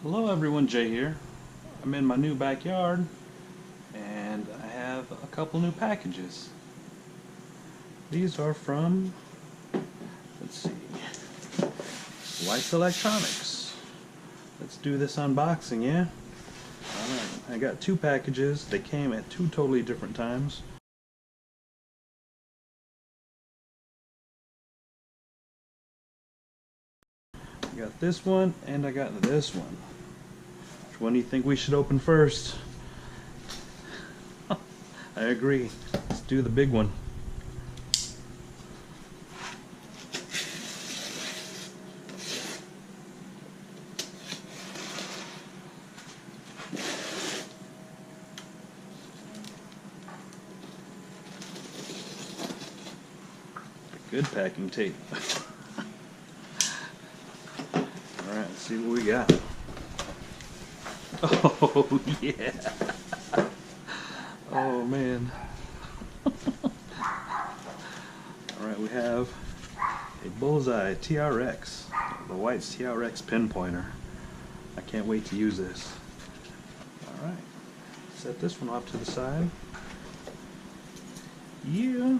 Hello everyone, Jay here. I'm in my new backyard and I have a couple new packages. These are from, let's see, White's Electronics. Let's do this unboxing, yeah? Alright, I got two packages. They came at two totally different times. I got this one and I got this one. Which one do you think we should open first? I agree. Let's do the big one. Good packing tape. Alright, let's see what we got. Oh, yeah. Oh, man. Alright, we have a Bullseye TRX, the White's TRX pinpointer. I can't wait to use this. Alright, set this one off to the side. Yeah.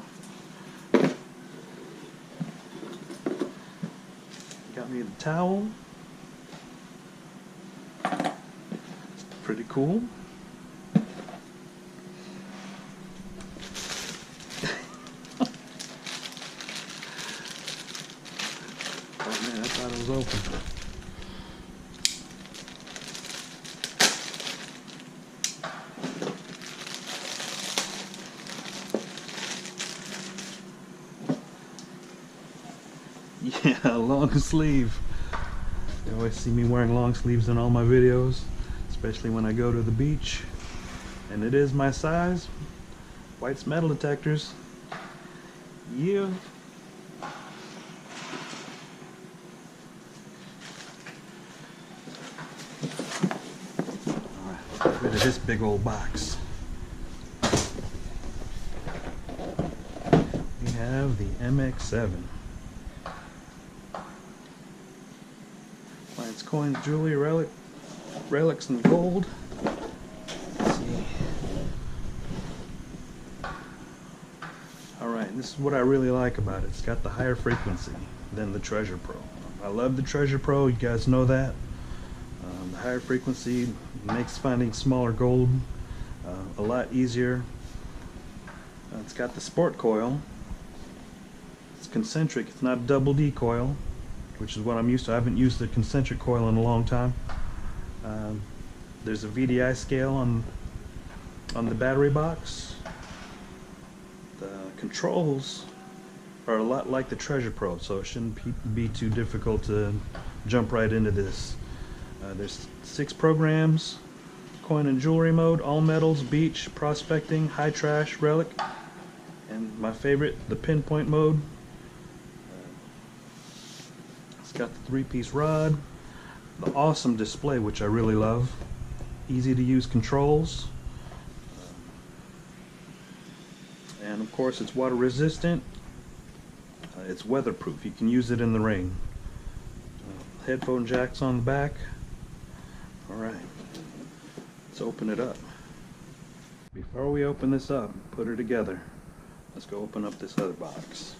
Got me the towel. It's pretty cool. Oh man, I thought it was open. Yeah, long sleeve. You always see me wearing long sleeves in all my videos, especially when I go to the beach. And it is my size. White's metal detectors. Yeah. Alright, get rid of this big old box. We have the MX7. It's coins, jewelry, relics, and gold. Let's see. Alright, this is what I really like about it. It's got the higher frequency than the Treasure Pro. I love the Treasure Pro, you guys know that. The higher frequency makes finding smaller gold a lot easier. It's got the sport coil. It's concentric, it's not a double D coil, which is what I'm used to. I haven't used the concentric coil in a long time. There's a VDI scale on the battery box. The controls are a lot like the Treasure Pro, so it shouldn't be too difficult to jump right into this. There's 6 programs: coin and jewelry mode, all metals, beach, prospecting, high trash, relic, and my favorite, the pinpoint mode. It's got the 3-piece rod, the awesome display, which I really love, easy to use controls, and of course it's water resistant, it's weatherproof, you can use it in the rain. Headphone jacks on the back. Alright, let's open it up. Before we open this up, put her together, let's go open up this other box.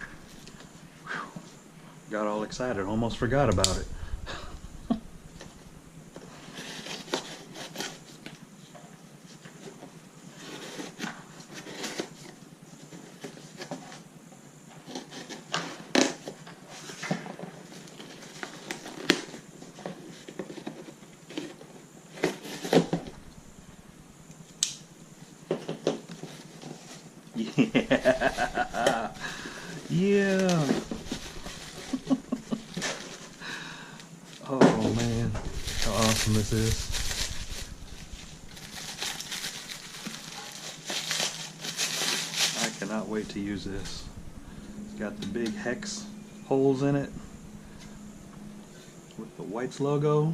Whew. Got all excited, almost forgot about it. Yeah. Yeah. Oh man, how awesome this is. I cannot wait to use this. It's got the big hex holes in it with the White's logo.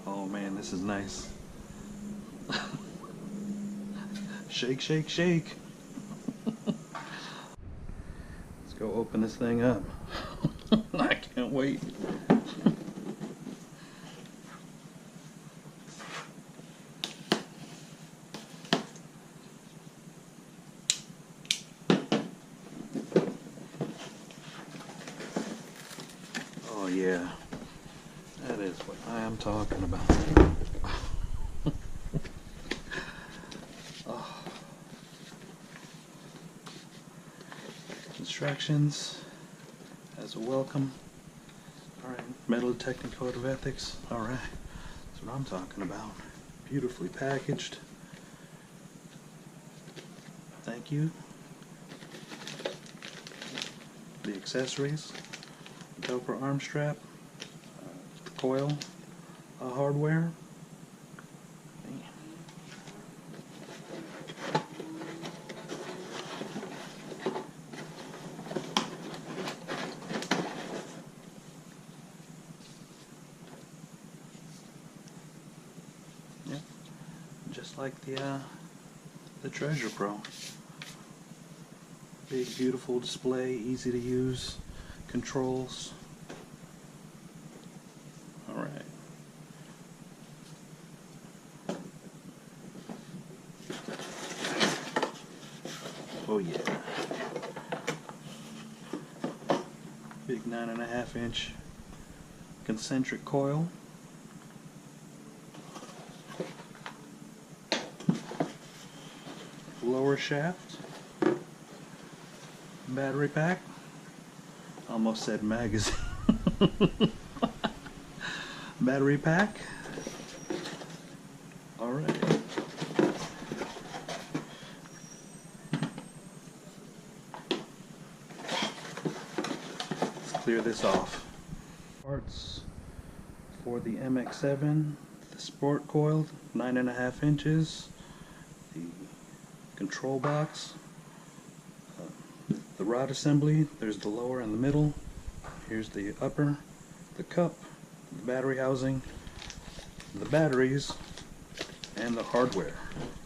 Oh man, this is nice. Shake, shake, shake. Let's go open this thing up. I can't wait. yeah, that is what I am talking about. Oh. Instructions as a welcome. Alright, metal detecting code of ethics. Alright, that's what I'm talking about. Beautifully packaged. Thank you. The accessories, GoPro arm strap, the coil, hardware. Yeah, just like the Treasure Pro. Big, beautiful display, easy to use controls. All right. Oh yeah. Big 9.5-inch concentric coil. Lower shaft. Battery pack. Almost said magazine. Battery pack. Alright. Let's clear this off. Parts for the MX7, the sport coil, 9.5 inches, the control box, the rod assembly. There's the lower and the middle. Here's the upper, the cup, the battery housing, the batteries, and the hardware.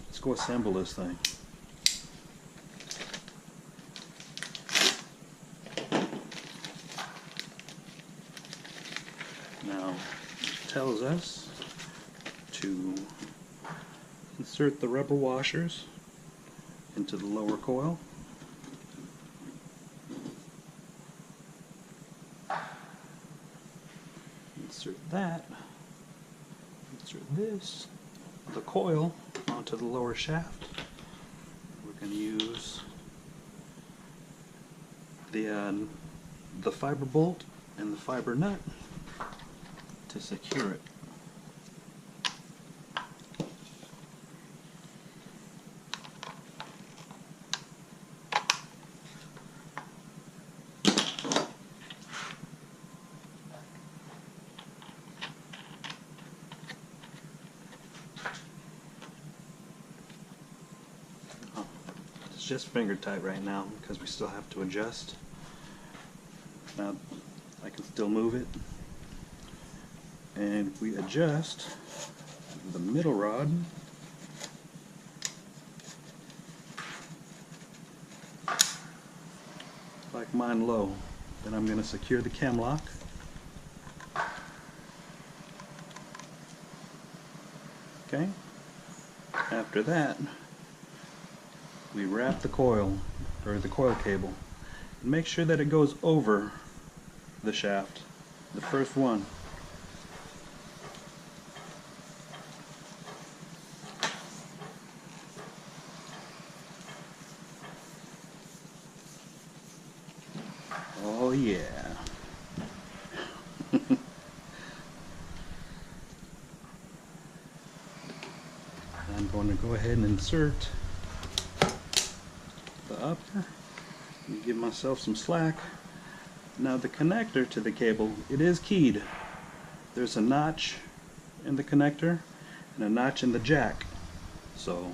Let's go assemble this thing. Now, it tells us to insert the rubber washers into the lower coil. Insert that, insert this, the coil onto the lower shaft. We're going to use the fiber bolt and the fiber nut to secure it. It's just finger tight right now because we still have to adjust. Now I can still move it. And if we adjust the middle rod, like mine low, then I'm going to secure the cam lock. Okay. After that, we wrap the coil, or the coil cable, and make sure that it goes over the shaft, the first one. Oh yeah. I'm going to go ahead and insert the upper. Let me give myself some slack. Now the connector to the cable, it is keyed. There's a notch in the connector and a notch in the jack. So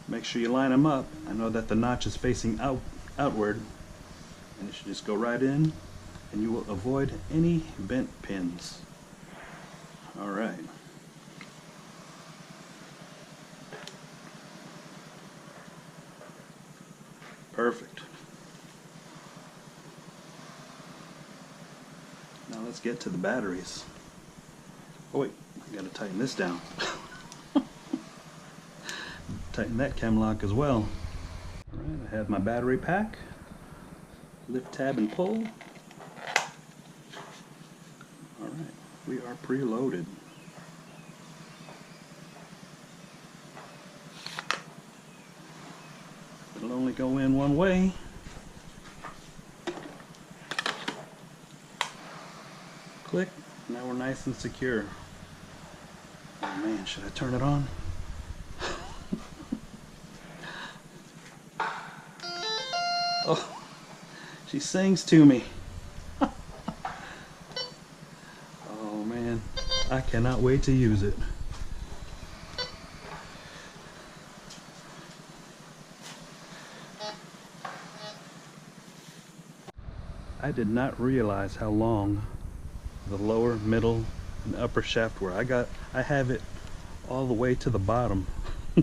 make sure you line them up. I know that the notch is facing outward, and it should just go right in, and you will avoid any bent pins. Alright. Perfect. Now let's get to the batteries. Oh wait, I gotta tighten this down. Tighten that cam lock as well. Alright, I have my battery pack. Lift tab and pull. We are preloaded. It'll only go in one way. Click. Now we're nice and secure. Oh man, should I turn it on? Oh, she sings to me. Oh man, I cannot wait to use it. I did not realize how long the lower, middle, and upper shaft were. I have it all the way to the bottom,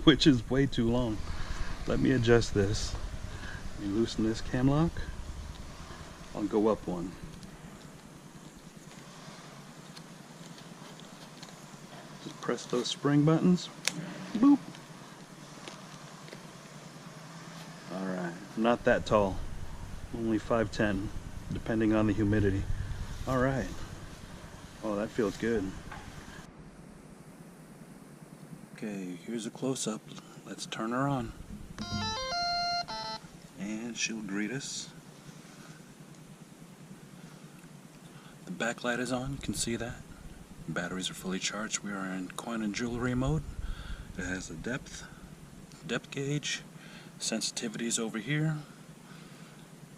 which is way too long. Let me adjust this. Let me loosen this cam lock. I'll go up one. Just press those spring buttons. Boop. Alright, not that tall. Only 5'10", depending on the humidity. Alright. Oh, that feels good. Okay, here's a close-up. Let's turn her on. And she'll greet us. The backlight is on, you can see that. Batteries are fully charged. We are in coin and jewelry mode. It has a depth gauge. Sensitivity is over here.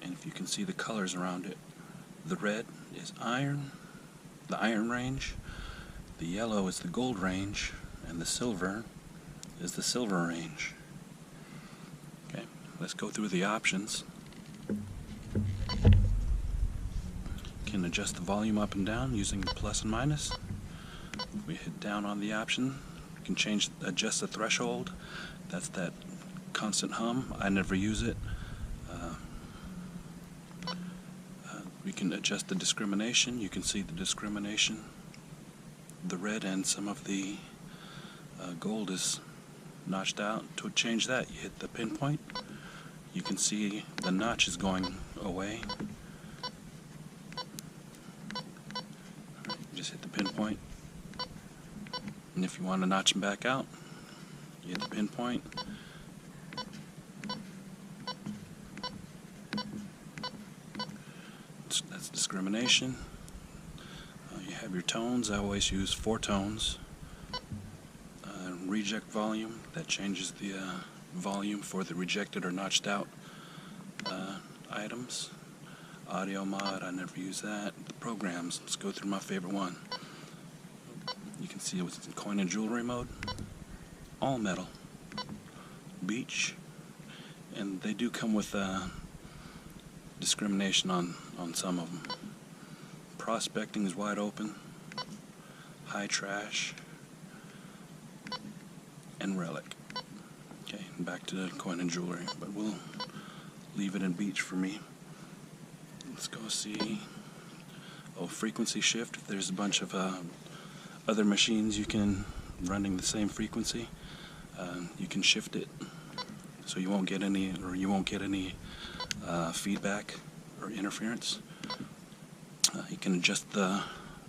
And if you can see the colors around it, the red is iron, the iron range, the yellow is the gold range, and the silver is the silver range. Okay, let's go through the options. You can adjust the volume up and down using the plus and minus. If we hit down on the option, you can adjust the threshold. That's that constant hum. I never use it. We can adjust the discrimination. You can see the discrimination. The red and some of the gold is notched out. To change that, you hit the pinpoint. You can see the notch is going away. Just hit the pinpoint. And if you want to notch them back out, you hit the pinpoint. That's discrimination. You have your tones. I always use 4 tones. Reject volume, that changes the volume for the rejected or notched out items. Audio mod, I never use that. The programs, let's go through my favorite one. You can see it was in coin and jewelry mode. All metal. Beach. And they do come with discrimination on some of them. Prospecting is wide open. High trash. And relic. Okay, back to coin and jewelry, but we'll leave it in beach for me. Let's go see. Oh, frequency shift. If there's a bunch of other machines you can running the same frequency, you can shift it so you won't get any feedback or interference. You can adjust the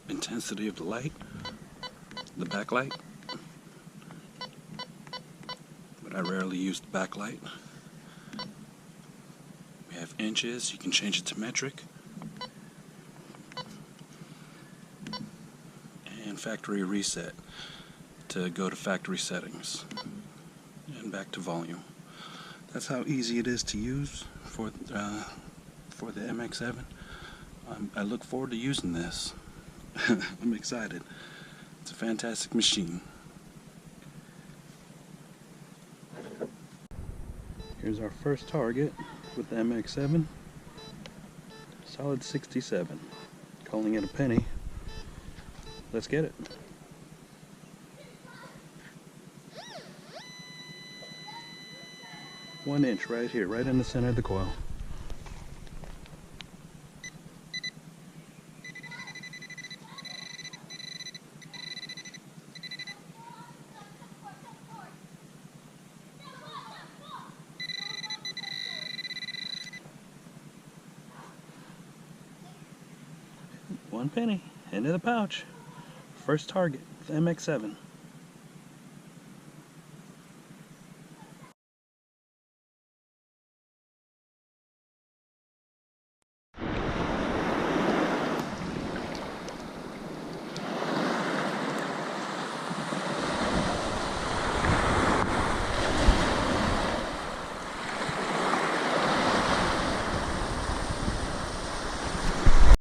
intensity of the light, the backlight. But I rarely use the backlight. We have inches. You can change it to metric. And factory reset to go to factory settings. And back to volume. That's how easy it is to use for the MX7. I look forward to using this. I'm excited. It's a fantastic machine. Here's our first target with the MX7. Solid 67. Calling it a penny. Let's get it. One inch right here, right in the center of the coil. One penny into the pouch. First target, the MX7.